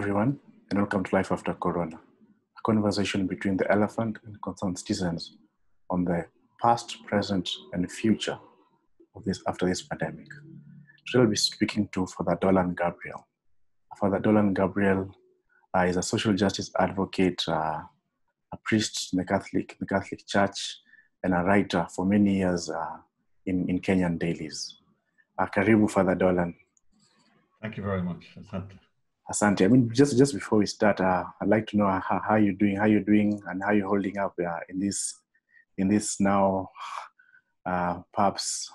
everyone, and welcome to Life After Corona, a conversation between the elephant and concerned citizens on the past, present, and future of this after this pandemic. Today we'll be speaking to Fr Dolan Gabriel. Fr Dolan Gabriel is a social justice advocate, a priest in the Catholic Church, and a writer for many years in Kenyan dailies. Karibu, Fr Dolan. Thank you very much, Asante. Asante. I mean, just before we start, I'd like to know how you're doing, and how you're holding up in this now, perhaps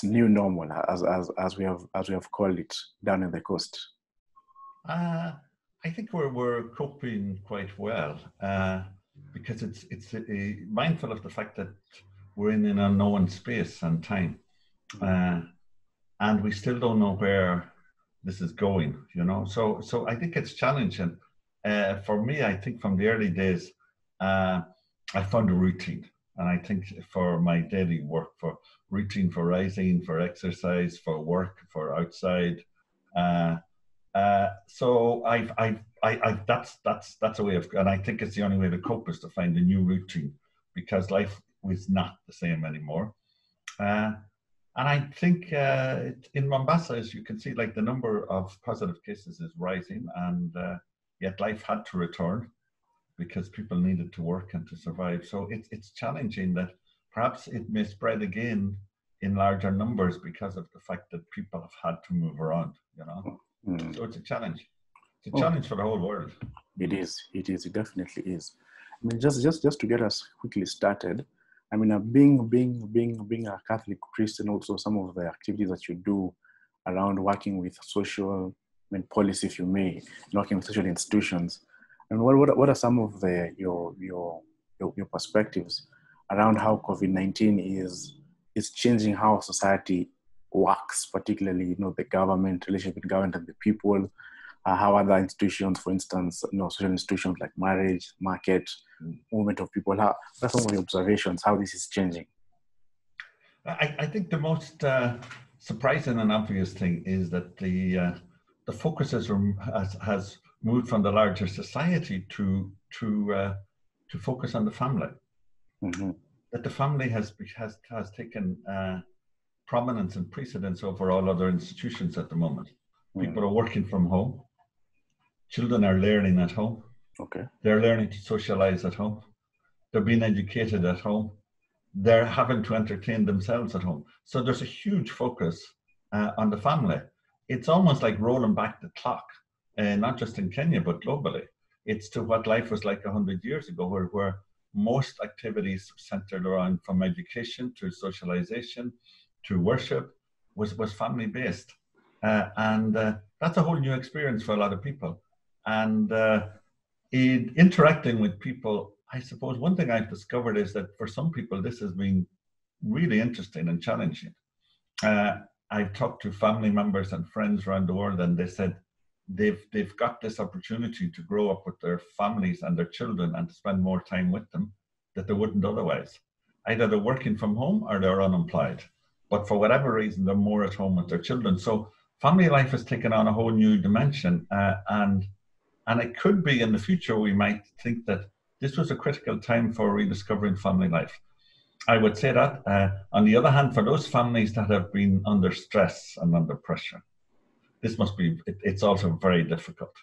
new normal, as we have called it down in the coast. I think we're coping quite well because it's mindful of the fact that we're in an unknown space and time, and we still don't know where this is going, you know. So I think it's challenging. For me, I think from the early days, I found a routine. And I think for my daily work, for routine, for rising, for exercise, for work, for outside. So that's a way of, and I think it's the only way to cope is to find a new routine, because life was not the same anymore. And I think in Mombasa, as you can see, like the number of positive cases is rising, and yet life had to return because people needed to work and to survive. So it's challenging that perhaps it may spread again in larger numbers because of the fact that people have had to move around, you know. So it's a challenge. It's a challenge for the whole world. It is. It definitely is. I mean, just to get us quickly started, I mean, being a Catholic Christian, also some of the activities that you do around working with social, policy, if you may, working with social institutions. And what are some of your perspectives around how COVID-19 is changing how society works, particularly, the government, relationship with government and the people, how other institutions, for instance, social institutions like marriage, market, movement of people, what are some of your observations, how this is changing? I think the most surprising and obvious thing is that the focus has moved from the larger society to focus on the family. Mm-hmm. That the family has taken prominence and precedence over all other institutions at the moment. People are working from home. Children are learning at home. Okay. They're learning to socialize at home. They're being educated at home. They're having to entertain themselves at home. So there's a huge focus on the family. It's almost like rolling back the clock, not just in Kenya, but globally. It's to what life was like 100 years ago, where most activities centered around, from education to socialization to worship, was family-based. And that's a whole new experience for a lot of people. And in interacting with people, I suppose one thing I've discovered is that for some people, this has been really interesting and challenging. I've talked to family members and friends around the world, and they said they've got this opportunity to grow up with their families and their children and to spend more time with them that they wouldn't otherwise. Either they're working from home or they're unemployed. But for whatever reason, they're more at home with their children. So family life has taken on a whole new dimension. And it could be in the future, we might think that this was a critical time for rediscovering family life. I would say that. On the other hand, for those families that have been under stress and under pressure, it's also very difficult.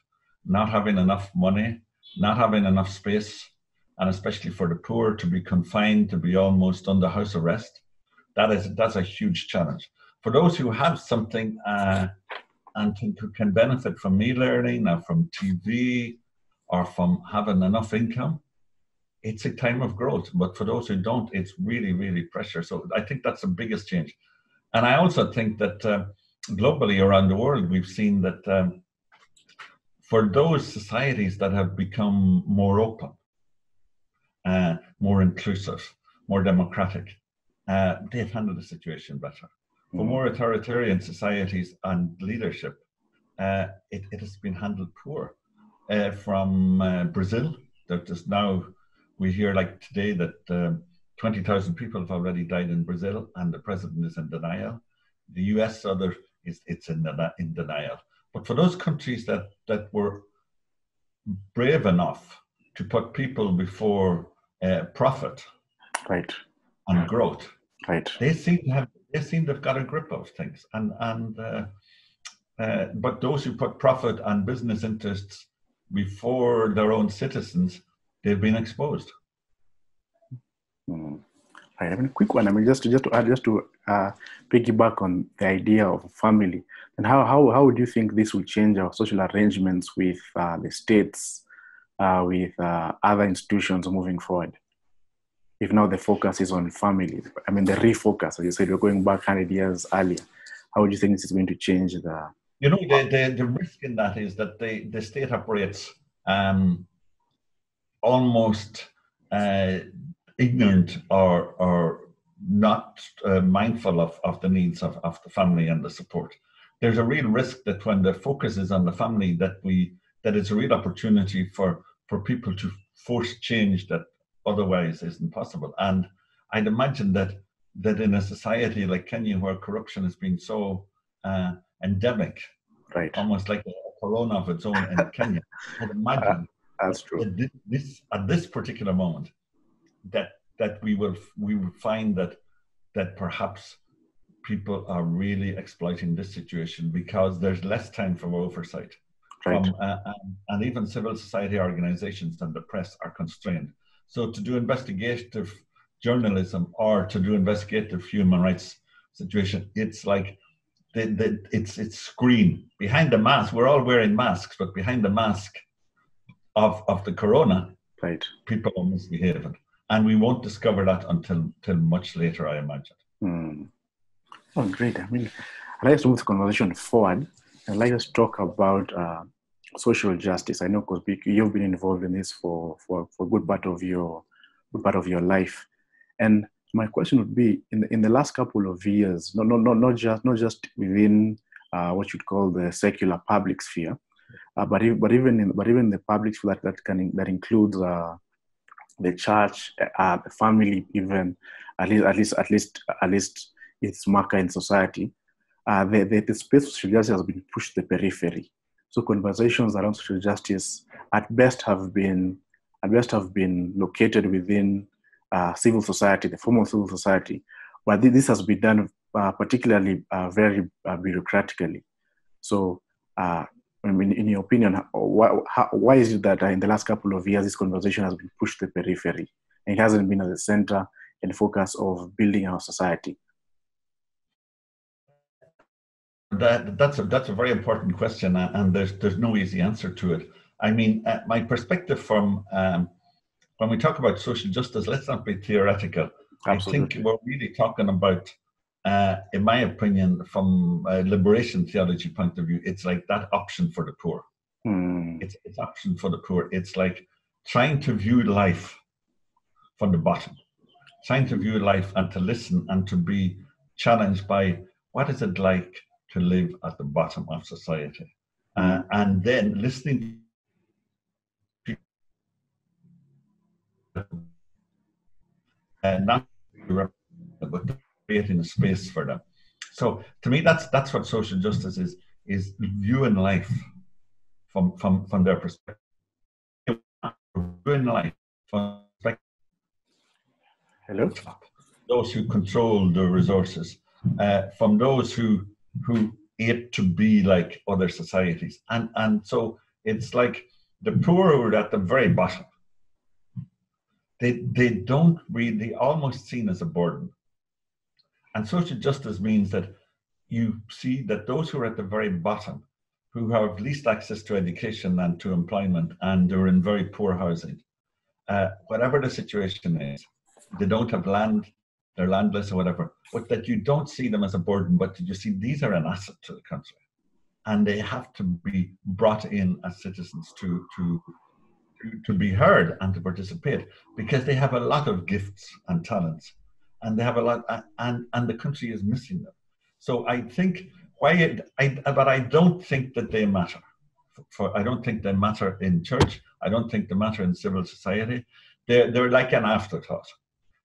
Not having enough money, not having enough space, and especially for the poor to be confined, to be almost under house arrest, that's a huge challenge. For those who have something and who can benefit from e-learning or from TV or from having enough income, it's a time of growth. But for those who don't, it's really, really pressure. So I think that's the biggest change. And I also think that globally around the world, we've seen that for those societies that have become more open, more inclusive, more democratic, they've handled the situation better. For more authoritarian societies and leadership, it has been handled poor. From Brazil, that is now, we hear like today that 20,000 people have already died in Brazil, and the president is in denial. The US, it's in denial. But for those countries that were brave enough to put people before profit Right. and growth, Right. they seem to have got a grip of things. But those who put profit and business interests before their own citizens, they've been exposed. Mm. Right. I mean, a quick one. I mean, just to add, just to piggyback on the idea of family, and how would you think this will change our social arrangements with the states, with other institutions moving forward? If now the focus is on family, I mean, the refocus, as you said, we're going back 100 years earlier. How would you think this is going to change the? You know, the risk in that is that the state operates almost ignorant or not mindful of the needs of the family and the support. There's a real risk that when the focus is on the family, that it's a real opportunity for people to force change that otherwise isn't possible. And I'd imagine that in a society like Kenya, where corruption has been so endemic, Right. almost like a corona of its own in Kenya, I'd imagine that's true. At this particular moment, that we will find that perhaps people are really exploiting this situation because there's less time for oversight. Right. And even civil society organizations and the press are constrained. So to do investigative journalism or to do investigative human rights situation, it's like it's screen behind the mask. We're all wearing masks, but behind the mask of the corona, right, people are misbehaving. And we won't discover that until much later, I imagine. Mm. Oh, great. I mean, I'd like to move the conversation forward. I'd like us to talk about social justice. I know because you've been involved in this for a good part of your life. And my question would be, in the last couple of years, not just within what you'd call the secular public sphere, but even in the public sphere that includes the church, the family, even at least its marker in society. The space of social justice has been pushed to the periphery. So conversations around social justice at best have been located within civil society, the formal civil society, but this has been done particularly very bureaucratically. So, in your opinion, why is it that in the last couple of years this conversation has been pushed to the periphery and it hasn't been at the center and focus of building our society? That's a very important question, and there's no easy answer to it. I mean, my perspective from when we talk about social justice, let's not be theoretical. Absolutely. I think we're really talking about, in my opinion, from a liberation theology point of view, it's like that option for the poor. It's option for the poor. It's like trying to view life from the bottom, trying to view life and to listen and to be challenged by what is it like to live at the bottom of society, and then listening to not but creating a space for them. So to me, that's what social justice is viewing life from their perspective. Viewing life from the perspective. Hello? Those who control the resources, from those who aim to be like other societies. And so it's like the poor who are at the very bottom, they don't really, almost seen as a burden. And social justice means that you see that those who are at the very bottom, who have least access to education and to employment and are in very poor housing, whatever the situation is, they don't have land, they're landless or whatever, but that you don't see them as a burden, but that you see these are an asset to the country. And they have to be brought in as citizens to be heard and to participate, because they have a lot of gifts and talents, and they have a lot, and the country is missing them. So I think but I don't think that they matter. I don't think they matter in church. I don't think they matter in civil society. They're like an afterthought.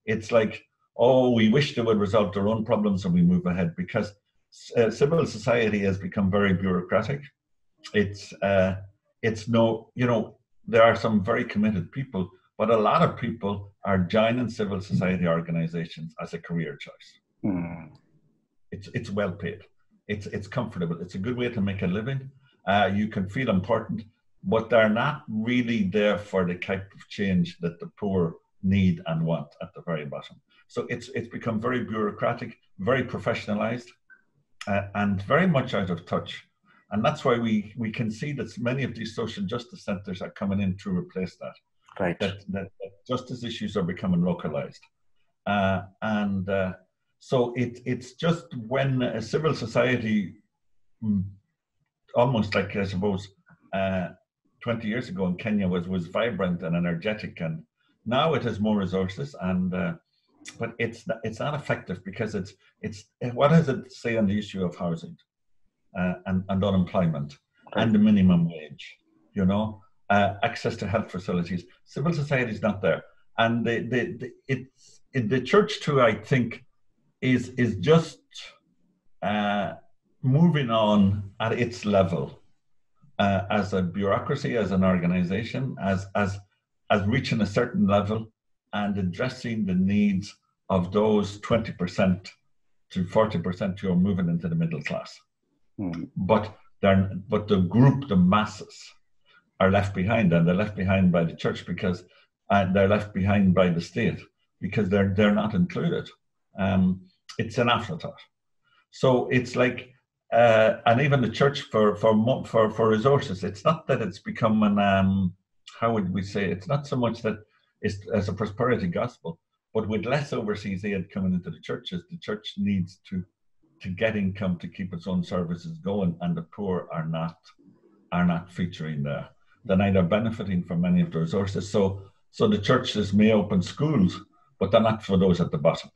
It's like, oh, we wish they would resolve their own problems and we move ahead, because civil society has become very bureaucratic. it's no, you know, there are some very committed people, but a lot of people are joining civil society organizations as a career choice. Mm. It's well paid. It's comfortable. It's a good way to make a living. You can feel important, but they're not really there for the type of change that the poor need and want at the very bottom. So it's become very bureaucratic, very professionalized, and very much out of touch. And that's why we can see that many of these social justice centres are coming in to replace that. Right. That justice issues are becoming localized. So it's just when a civil society, almost like, I suppose, 20 years ago in Kenya was vibrant and energetic, and now it has more resources, and but it's not effective because it's what does it say on the issue of housing and unemployment, right, and the minimum wage, you know, access to health facilities. Civil society is not there, and the church too, I think, is just moving on at its level as a bureaucracy, as an organization, as reaching a certain level and addressing the needs of those 20% to 40% who are moving into the middle class. Mm. But the group, the masses, are left behind, and they're left behind by the church because they're left behind by the state because they're not included. It's an afterthought. So it's like, and even the church for resources. It's not that it's become an how would we say? It's not so much that it's as a prosperity gospel, but with less overseas aid coming into the churches, the church needs to get income to keep its own services going, and the poor are not featuring there. They're neither benefiting from any of the resources. So the churches may open schools, but they're not for those at the bottom.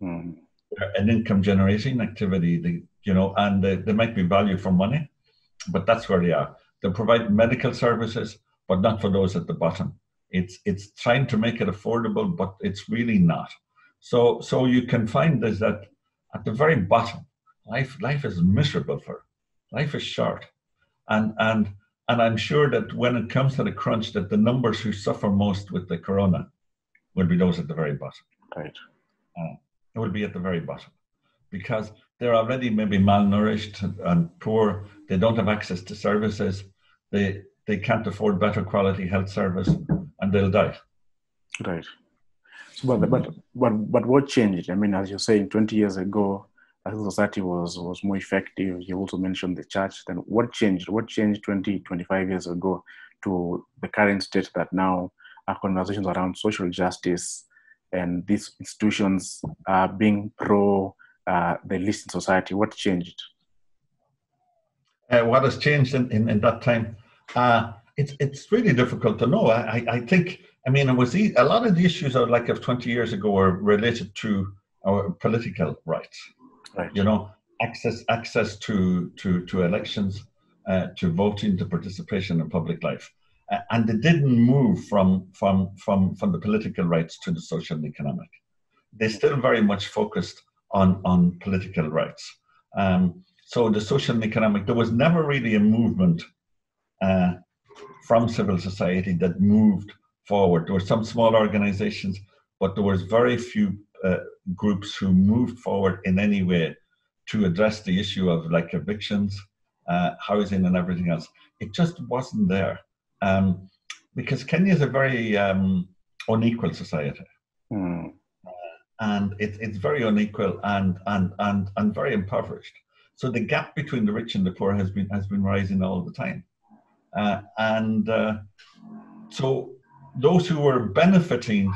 Mm. They're an income generating activity, and they might be valued for money, but that's where they are. They provide medical services, but not for those at the bottom. It's trying to make it affordable, but it's really not. So you can find is that at the very bottom, life is miserable for. Life is short, and I'm sure that when it comes to the crunch, that the numbers who suffer most with the corona will be those at the very bottom. Right. It will be at the very bottom because they're already maybe malnourished and poor. They don't have access to services. They can't afford better quality health service, and they'll die. Right. So, but what changed? I mean, as you're saying, 20 years ago, I think society was more effective. You also mentioned the church. Then what changed? What changed 20, 25 years ago to the current state that now our conversations around social justice and these institutions are being pro the least in society? What changed? What has changed in that time? It's really difficult to know. I think, I mean, it was a lot of the issues of 20 years ago were related to our political rights. Right. Access to elections, to voting, to participation in public life, and they didn't move from the political rights to the social and economic. They still very much focused on political rights. So the social and economic, there was never really a movement from civil society that moved forward. There were some small organizations, but there was very few groups who moved forward in any way to address the issue of evictions, housing and everything else. It just wasn't there. Because Kenya is a very unequal society. Mm. And it's very unequal and very impoverished. So the gap between the rich and the poor has been rising all the time. So those who were benefiting,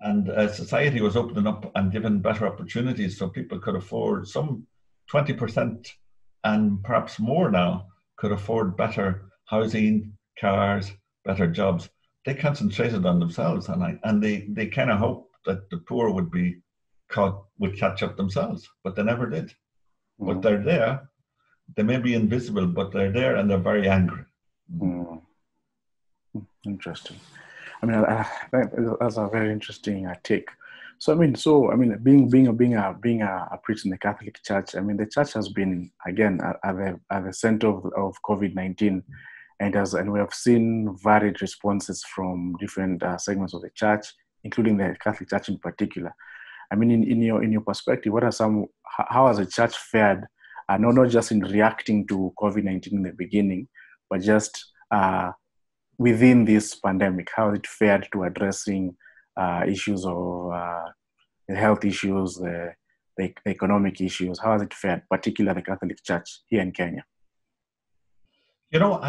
and society was opening up and giving better opportunities so people could afford, some 20% and perhaps more now could afford better housing, cars, better jobs. They concentrated on themselves, and they kind of hoped that the poor would catch up themselves, but they never did. Mm. But they're there. They may be invisible, but they're there, and they're very angry. Mm. Interesting. I mean, that's a very interesting take. So being a priest in the Catholic Church, I mean, the church has been again at the center of COVID-19, and we have seen varied responses from different segments of the church, including the Catholic Church in particular. I mean, in your perspective, how has the church fared? Not just in reacting to COVID-19 in the beginning, but just within this pandemic, how has it fared to addressing issues of the health issues, the economic issues? How has it fared, particularly the Catholic Church here in Kenya? You know,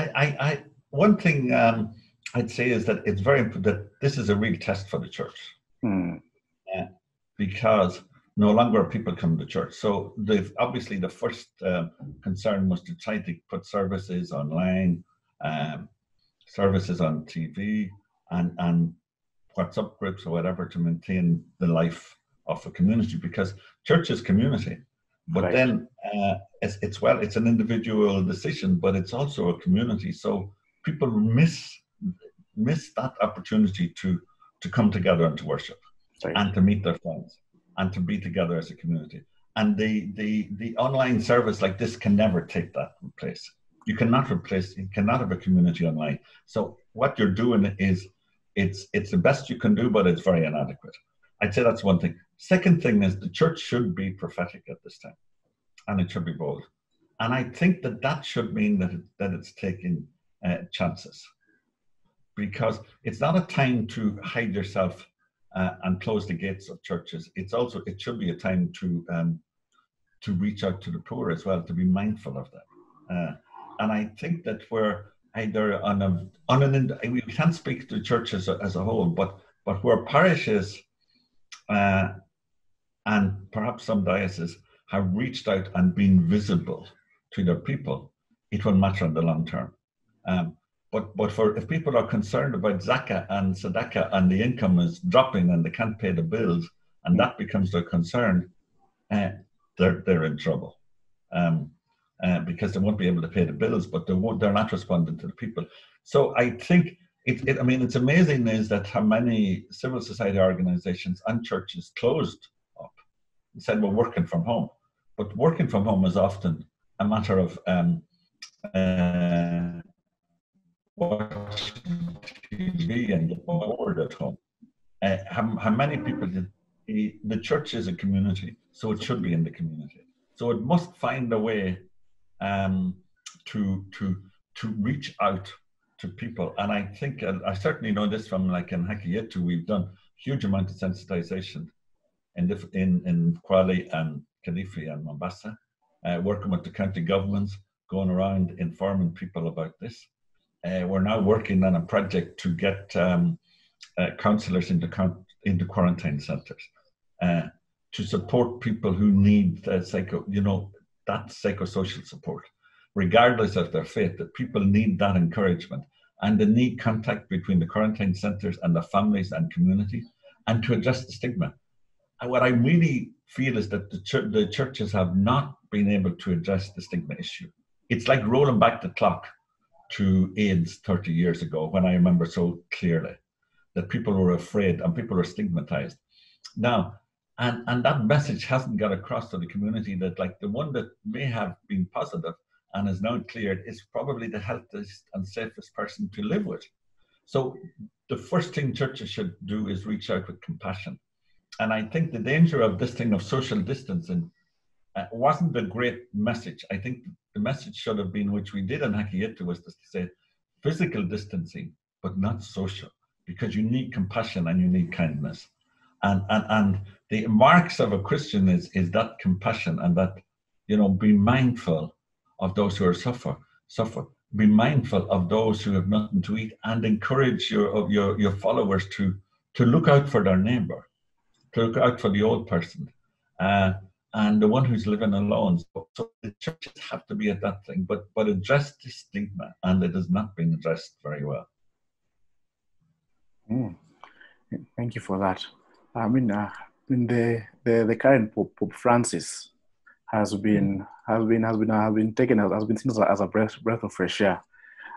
one thing I'd say is that it's very important that this is a real test for the church. Because no longer people come to church. So obviously the first concern was to try to put services online, services on TV, and WhatsApp groups or whatever to maintain the life of a community, because church is community. But right. Then it's an individual decision, but it's also a community. So people miss that opportunity to come together and to worship. Right. And to meet their friends and to be together as a community. And the online service like this can never take that place. You cannot have a community online. So what you're doing is it's the best you can do, but it's very inadequate. I'd say that's one thing. Second thing is the church should be prophetic at this time, and it should be bold. And I think that should mean that it's taking chances, because it's not a time to hide yourself and close the gates of churches. It should be a time to reach out to the poor as well, to be mindful of that. And I think that we're either we can't speak to churches as a whole, but where parishes and perhaps some dioceses have reached out and been visible to their people, it will matter in the long term. But if people are concerned about Zakah and Sadaqah and the income is dropping and they can't pay the bills, and that becomes their concern, they're in trouble. Because they won't be able to pay the bills, but they're not responding to the people. So I think it's amazing is that how many civil society organizations and churches closed up and said we're working from home. But working from home is often a matter of watching TV and get bored at home. How many people the church is a community, so it should be in the community. So it must find a way to reach out to people. And I think I certainly know this from like in Hakiyetu, we've done huge amount of sensitization in Kwale and Kilifi and Mombasa, working with the county governments, going around informing people about this. We're now working on a project to get counsellors into quarantine centres to support people who need that psychosocial support, regardless of their faith. That people need that encouragement, and they need contact between the quarantine centres and the families and community, and to address the stigma. And what I really feel is that the churches have not been able to address the stigma issue. It's like rolling back the clock to AIDS 30 years ago, when I remember so clearly that people were afraid and people were stigmatized. Now, and that message hasn't got across to the community, that like the one that may have been positive and is now cleared is probably the healthiest and safest person to live with. So the first thing churches should do is reach out with compassion. And I think the danger of this thing of social distancing wasn't a great message. I think the message should have been, which we did in Hakiyetu, was to say physical distancing, but not social, because you need compassion and you need kindness. And the marks of a Christian is that compassion, and that, be mindful of those who are suffer. Be mindful of those who have nothing to eat, and encourage your followers to look out for their neighbor, to look out for the old person, and the one who's living alone. So the churches have to be at that thing, but address the stigma, and it has not been addressed very well. Thank you for that. I mean, the current Pope Francis has been seen as a breath of fresh air,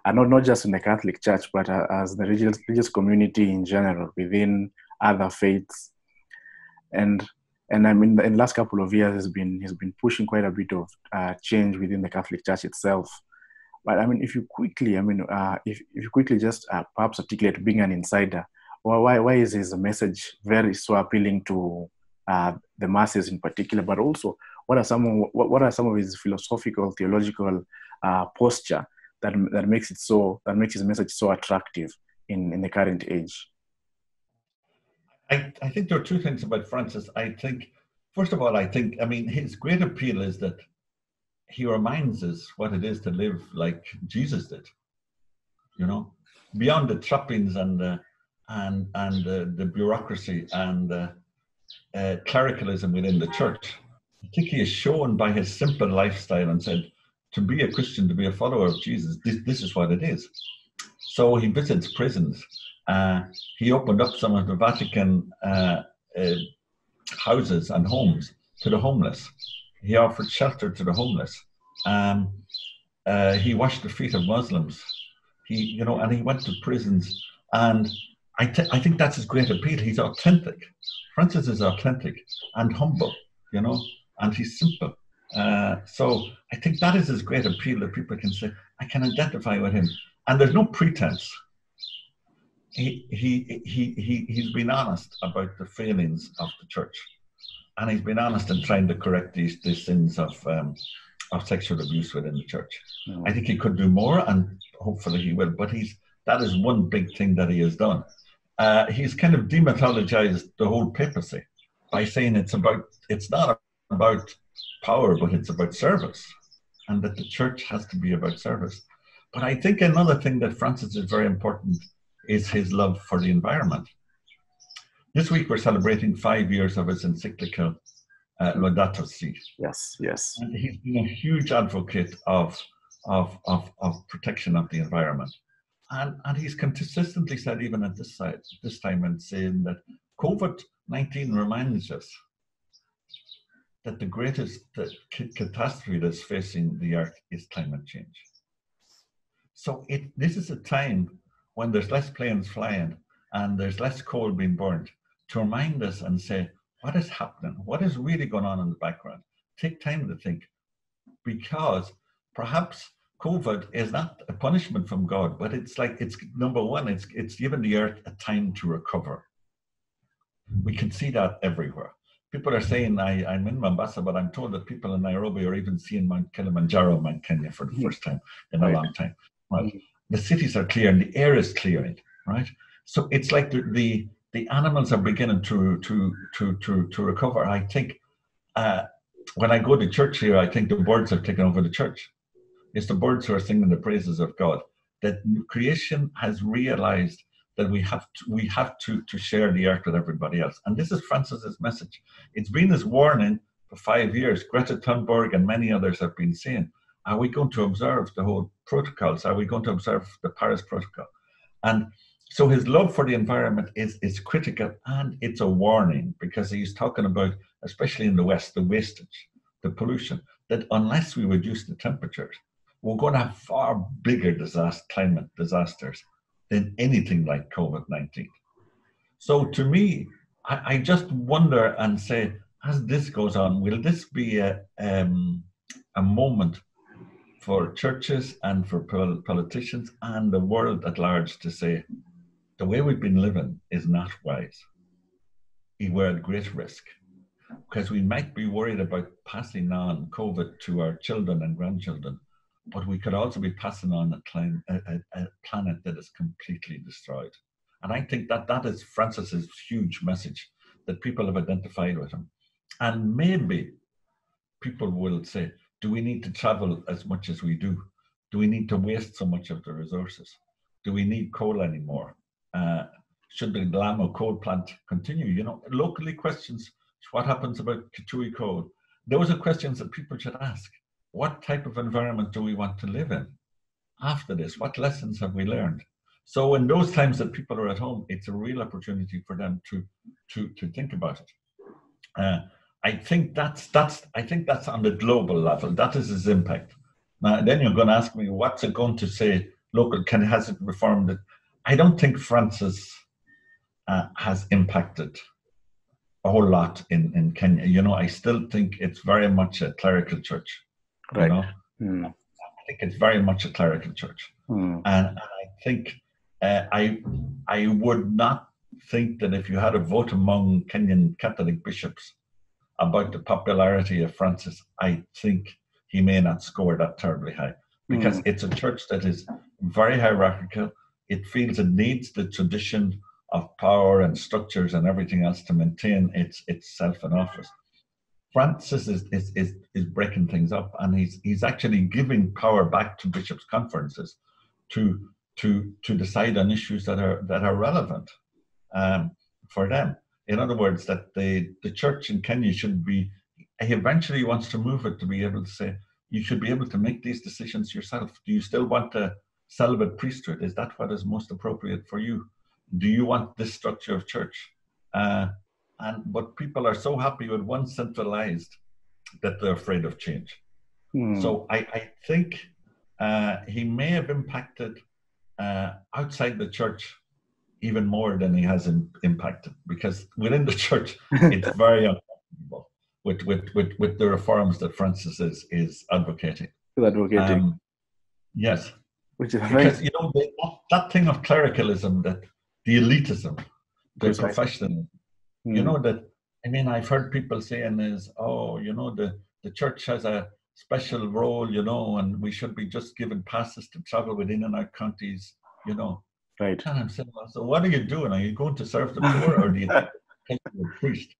and not just in the Catholic Church, but as the religious community in general, within other faiths. And I mean, in the last couple of years, he's been pushing quite a bit of change within the Catholic Church itself. But I mean, if you quickly, if you quickly just perhaps articulate, being an insider, why is his message very so appealing to the masses in particular? But also, what are some of his philosophical, theological posture that makes his message so attractive in the current age? I think there are two things about Francis. I think, first of all, I mean, his great appeal is that he reminds us what it is to live like Jesus did, you know, beyond the trappings and the bureaucracy and clericalism within the church. I think he is shown by his simple lifestyle and said, to be a Christian, to be a follower of Jesus, this is what it is. So he visits prisons. He opened up some of the Vatican houses and homes to the homeless. He offered shelter to the homeless. He washed the feet of Muslims. And he went to prisons. And I think that's his great appeal. He's authentic. Francis is authentic and humble, and he's simple. So I think that is his great appeal, that people can say, I can identify with him. And there's no pretense. He's been honest about the failings of the church, and he's been honest in trying to correct these sins of sexual abuse within the church. Mm. I think he could do more, and hopefully he will. But that is one big thing that he has done. He's kind of demythologized the whole papacy by saying it's not about power, but it's about service, and that the church has to be about service. But I think another thing that Francis is very important is his love for the environment. This week we're celebrating 5 years of his encyclical Laudato Si. Yes. And he's been a huge advocate of protection of the environment. And he's consistently said, even at this time, and saying that COVID-19 reminds us that the greatest catastrophe that's facing the earth is climate change. So this is a time when there's less planes flying and there's less coal being burned, to remind us and say, what is happening? What is really going on in the background? Take time to think, because perhaps COVID is not a punishment from God, but it's number one, it's given the earth a time to recover. We can see that everywhere. People are saying, I'm in Mombasa, but I'm told that people in Nairobi are even seeing Mount Kilimanjaro, Mount Kenya, for the first time in a long time. Right? The cities are clear and the air is clearing, right? So it's like the animals are beginning to recover. I think when I go to church here, I think the birds have taken over the church. It's the birds who are singing the praises of God. That creation has realized that we have to share the earth with everybody else. And this is Francis's message. It's been his warning for 5 years. Greta Thunberg and many others have been saying, are we going to observe the whole protocols? Are we going to observe the Paris Protocol? And so his love for the environment is critical, and it's a warning, because he's talking about, especially in the West, the wastage, the pollution, that unless we reduce the temperatures, we're going to have far bigger climate disasters than anything like COVID-19. So to me, I just wonder and say, as this goes on, will this be a moment for churches and for politicians and the world at large to say, the way we've been living is not wise. We're at great risk, because we might be worried about passing on COVID to our children and grandchildren, but we could also be passing on a planet that is completely destroyed. And I think that is Francis's huge message, that people have identified with him. And maybe people will say, do we need to travel as much as we do? Do we need to waste so much of the resources? Do we need coal anymore? Should the Lamo coal plant continue? Locally questions, what happens about Kitui coal? Those are questions that people should ask. What type of environment do we want to live in after this? What lessons have we learned? So in those times that people are at home, it's a real opportunity for them to think about it. I think that's on the global level. That is his impact. Now, then you're going to ask me, what's it going to say local? Has it reformed it? I don't think Francis has impacted a whole lot in Kenya. You know, I still think it's very much a clerical church. You Right. know, I think it's very much a clerical church, and I think I would not think that if you had a vote among Kenyan Catholic bishops about the popularity of Francis, I think he may not score that terribly high, because it's a church that is very hierarchical. It feels it needs the tradition of power and structures and everything else to maintain itself in office. Francis is breaking things up, and he's actually giving power back to bishops' conferences to decide on issues that are relevant for them. In other words, that the church in Kenya should be, he eventually wants to move it to be able to say, you should be able to make these decisions yourself. Do you still want a celibate priesthood? Is that what is most appropriate for you? Do you want this structure of church? But people are so happy with one centralized that they're afraid of change. So I think he may have impacted outside the church even more than he has impacted, because within the church it's very uncomfortable with the reforms that Francis is advocating. Yes, which is because you know that thing of clericalism, that the elitism, the professionalism. You know, that, I mean, I've heard people saying is, oh, you know, the church has a special role, you know, and we should be just given passes to travel within and out counties, you know. Right. And I'm saying, well, so what are you doing? Are you going to serve the poor, or do you think you're a priest?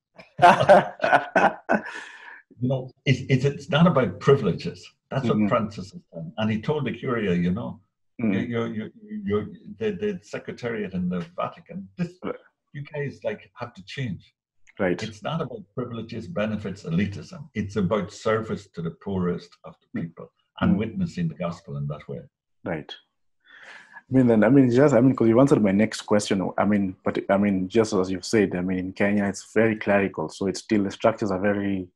You know, it's not about privileges. That's what Francis has done. And he told the Curia, you know, you're the Secretariat in the Vatican, you guys like have to change. Right. It's not about privileges, benefits, elitism. It's about service to the poorest of the people and witnessing the gospel in that way. Right. Because you answered my next question. Just as you've said, in Kenya it's very clerical, so it's still, the structures are very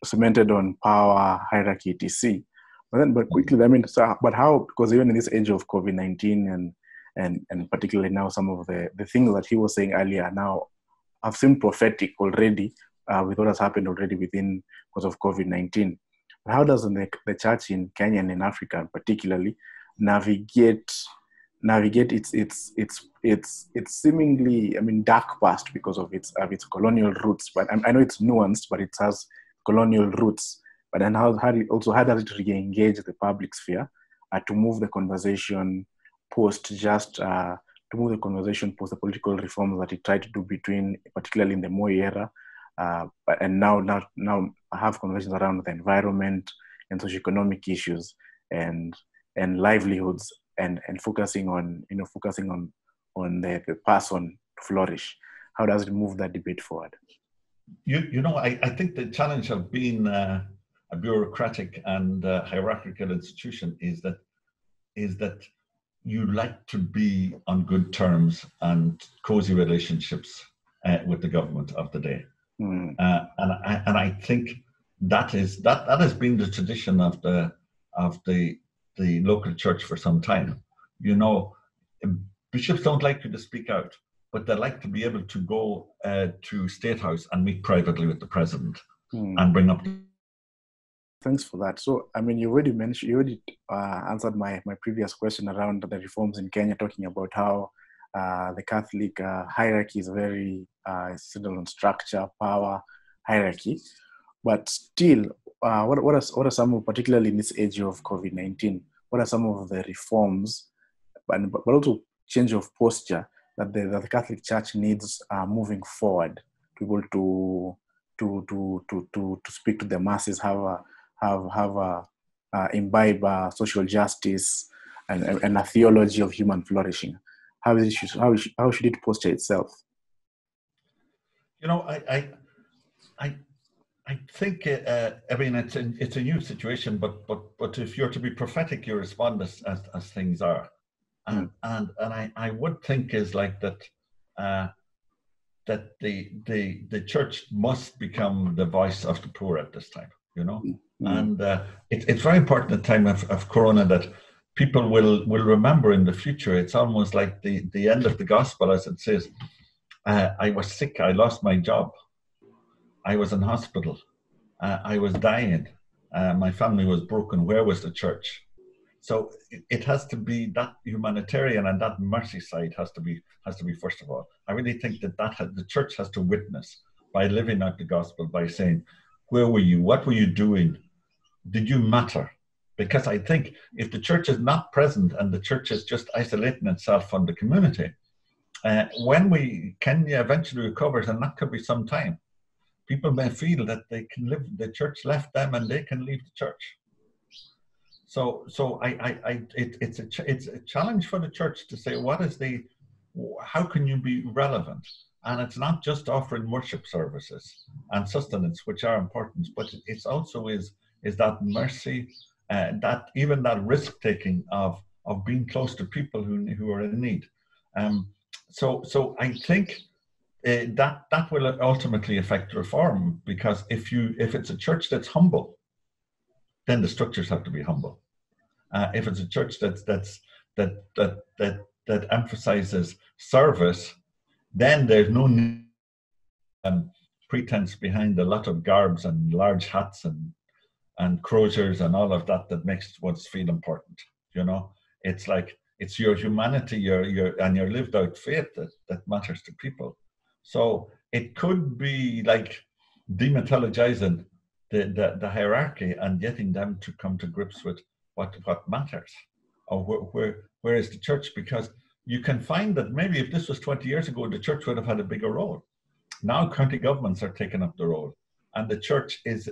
cemented on power, hierarchy, etc. But quickly, but how? Because even in this age of COVID-19 and particularly now, some of the things that he was saying earlier now have seemed prophetic already with what has happened already because of COVID-19. How does the church in Kenya and in Africa particularly navigate its seemingly dark past because of its colonial roots? But I know it's nuanced, but it has colonial roots. But then how does it re-engage the public sphere to move the conversation post the political reforms that he tried to do particularly in the Moi era, and now have conversations around the environment and socioeconomic issues and livelihoods and focusing on the person to flourish. How does it move that debate forward? You know, I think the challenge of being a bureaucratic and hierarchical institution is that you like to be on good terms and cozy relationships with the government of the day, and I think that has been the tradition of the local church for some time. You know, bishops don't like you to speak out, but they like to be able to go to State House and meet privately with the president and bring up. Thanks for that. So, you already answered my previous question around the reforms in Kenya, talking about how the Catholic hierarchy is very centered on structure, power, hierarchy. But still, what are some of, particularly in this age of COVID-19, what are some of the reforms, but also change of posture that the Catholic Church needs moving forward to be able to speak to the masses, imbibe social justice and a theology of human flourishing? How should it posture itself? You know, I think it's a new situation, but if you're to be prophetic, you respond as things are, and I would think is like that that the church must become the voice of the poor at this time, you know. And it's very important at the time of Corona that people will remember in the future. It's almost like the end of the gospel, as it says, I was sick. I lost my job. I was in hospital. I was dying. My family was broken. Where was the church? So it has to be that humanitarian and that mercy side has to be first of all. I really think that the church has to witness by living out the gospel, by saying, where were you? What were you doing? Did you matter? Because I think if the church is not present and the church is just isolating itself from the community, when Kenya eventually recovers, and that could be some time, people may feel that they can live, the church left them and they can leave the church. So it's a challenge for the church to say, how can you be relevant? And it's not just offering worship services and sustenance, which are important, but it's also is that mercy, that even that risk taking of being close to people who are in need. So I think that will ultimately affect reform, because if it's a church that's humble, then the structures have to be humble. If it's a church that emphasizes service, then there's no pretense behind a lot of garbs and large hats and croziers and all of that makes us feel important. You know, it's like it's your humanity, your lived out faith that matters to people. So it could be like demythologizing the hierarchy and getting them to come to grips with what matters, or where is the church? Because you can find that maybe if this was 20 years ago, the church would have had a bigger role. Now county governments are taking up the role, and the church is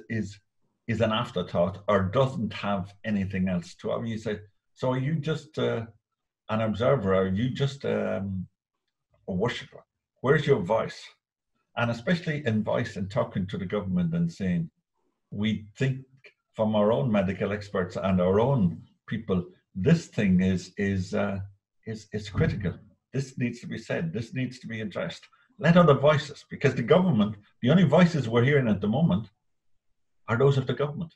an afterthought or doesn't have anything else to. I mean, you say, so are you just an observer? Are you just a worshipper? Where's your voice? And especially in voice and talking to the government and saying, we think from our own medical experts and our own people, this thing is critical. This needs to be said. This needs to be addressed. Let other voices, because the government, the only voices we're hearing at the moment are those of the government.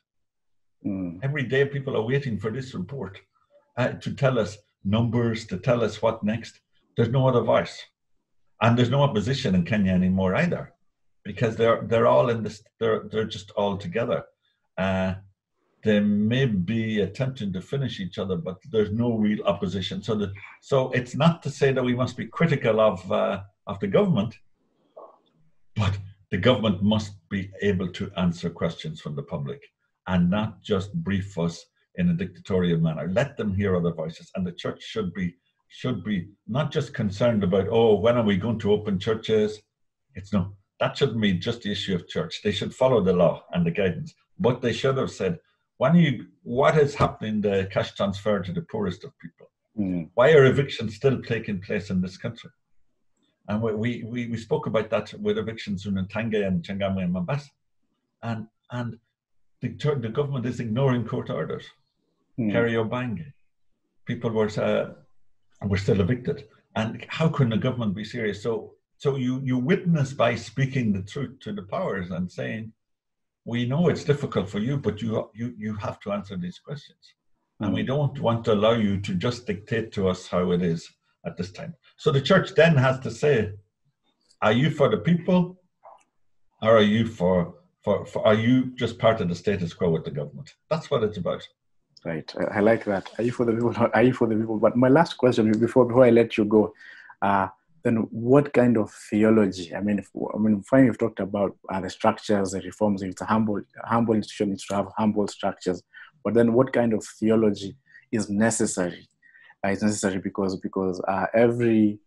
Every day people are waiting for this report to tell us numbers, to tell us what next. There's no other voice. And there's no opposition in Kenya anymore either, because they're all in this, they're just all together. They may be attempting to finish each other, but there's no real opposition. So it's not to say that we must be critical of the government, but the government must be able to answer questions from the public and not just brief us in a dictatorial manner. Let them hear other voices, and the church should be not just concerned about, oh, when are we going to open churches? That shouldn't be just the issue of church. They should follow the law and the guidance, but they should have said, what is happening, the cash transfer to the poorest of people? Why are evictions still taking place in this country? And we spoke about that with evictions in Tanga and Changamwe and Mombasa. And the government is ignoring court orders. Kariobangi, people were still evicted. And how can the government be serious? So you witness by speaking the truth to the powers and saying, we know it's difficult for you, but you have to answer these questions. And we don't want to allow you to just dictate to us how it is at this time. So the church then has to say, are you for the people, or are you are you just part of the status quo with the government? That's what it's about. Right. I like that. Are you for the people? Are you for the people? But my last question before I let you go, then what kind of theology? I mean, fine, you've talked about the structures, the reforms. If it's a humble institution, needs to have humble structures. But then, what kind of theology is necessary? It's necessary because every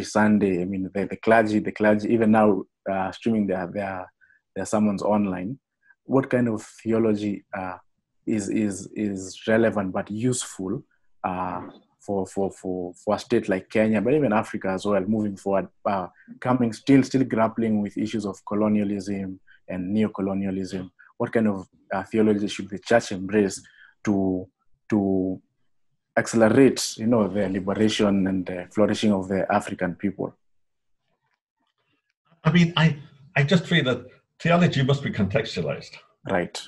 Sunday, I mean, the clergy, even now streaming their sermons online. What kind of theology is relevant but useful for a state like Kenya, but even Africa as well, moving forward, still grappling with issues of colonialism and neocolonialism? What kind of theology should the church embrace to accelerate, the liberation and the flourishing of the African people? I mean, I just feel that theology must be contextualized. Right.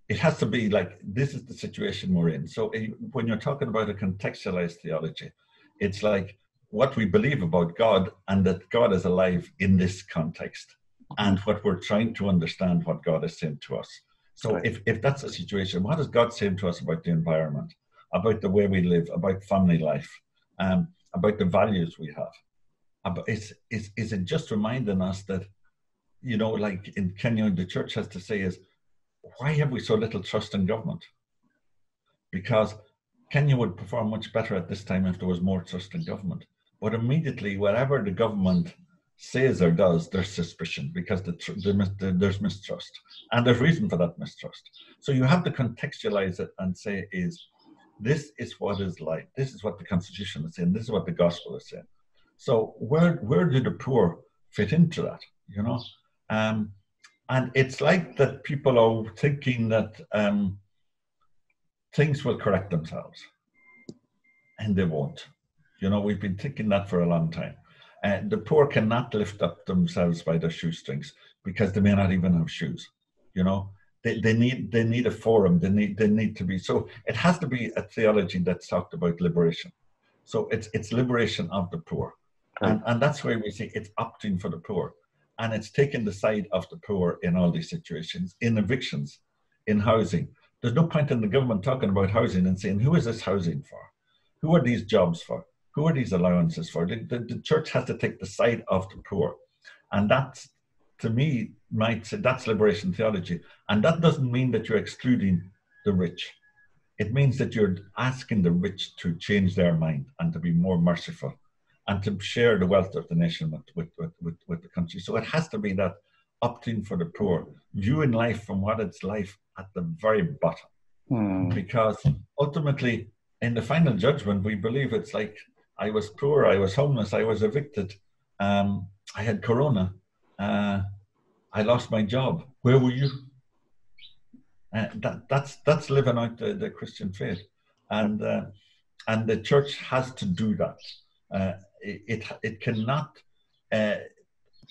It has to be like, this is the situation we're in. So when you're talking about a contextualized theology, it's like what we believe about God and that God is alive in this context, and what we're trying to understand what God is saying to us. So if that's the situation, what is God saying to us about the environment, about the way we live, about family life, about the values we have? Is it just reminding us that, you know, like in Kenya, the church has to say is, why have we so little trust in government? Because Kenya would perform much better at this time if there was more trust in government. But immediately, whatever the government says or does, there's suspicion, because there's mistrust. And there's reason for that mistrust. So you have to contextualize it and say, this is what is like. This is what the Constitution is saying. This is what the gospel is saying. So where do the poor fit into that, you know? And it's like that people are thinking that things will correct themselves, and they won't. You know, we've been thinking that for a long time. The poor cannot lift up themselves by their shoestrings, because they may not even have shoes. You know, they need a forum. They need to be. So it has to be a theology that's talked about liberation. So it's liberation of the poor, and that's why we see it's opting for the poor, and it's taking the side of the poor in all these situations, in evictions, in housing. There's no point in the government talking about housing and saying, who is this housing for? Who are these jobs for? Who are these allowances for? The church has to take the side of the poor. And that's, to me, might say that's liberation theology. And that doesn't mean that you're excluding the rich. It means that you're asking the rich to change their mind and to be more merciful and to share the wealth of the nation with the country. So it has to be that opting for the poor, viewing life from what it's life at the very bottom. Because ultimately, in the final judgment, we believe it's like, I was poor, I was homeless, I was evicted, I had corona, I lost my job. Where were you? That's living out the Christian faith, and the church has to do that. It cannot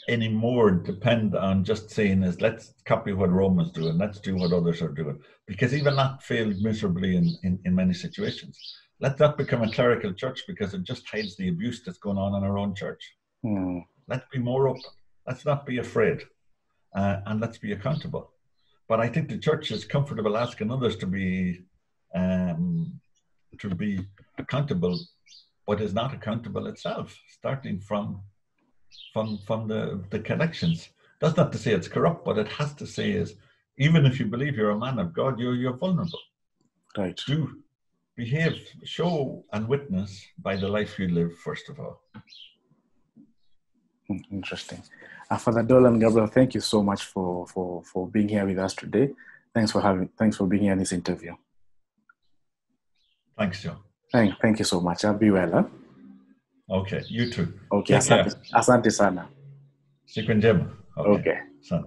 anymore depend on just saying is, let's copy what Rome is doing, let's do what others are doing, because even that failed miserably in many situations. Let that become a clerical church, because it just hides the abuse that's going on in our own church. Let's be more open. Let's not be afraid, and let's be accountable. But I think the church is comfortable asking others to be accountable, but is not accountable itself, starting from the connections. That's not to say it's corrupt, but it has to say is, even if you believe you're a man of God, you're vulnerable. Right. Do behave, show and witness by the life you live, first of all. Interesting. Father Dolan, Gabriel, thank you so much for being here with us today. Thanks for being here in this interview. Thanks, Joe. Thank you so much. I'll be well. Huh? Okay, you too. Okay, asante sana. Siku njema. Okay. Sana.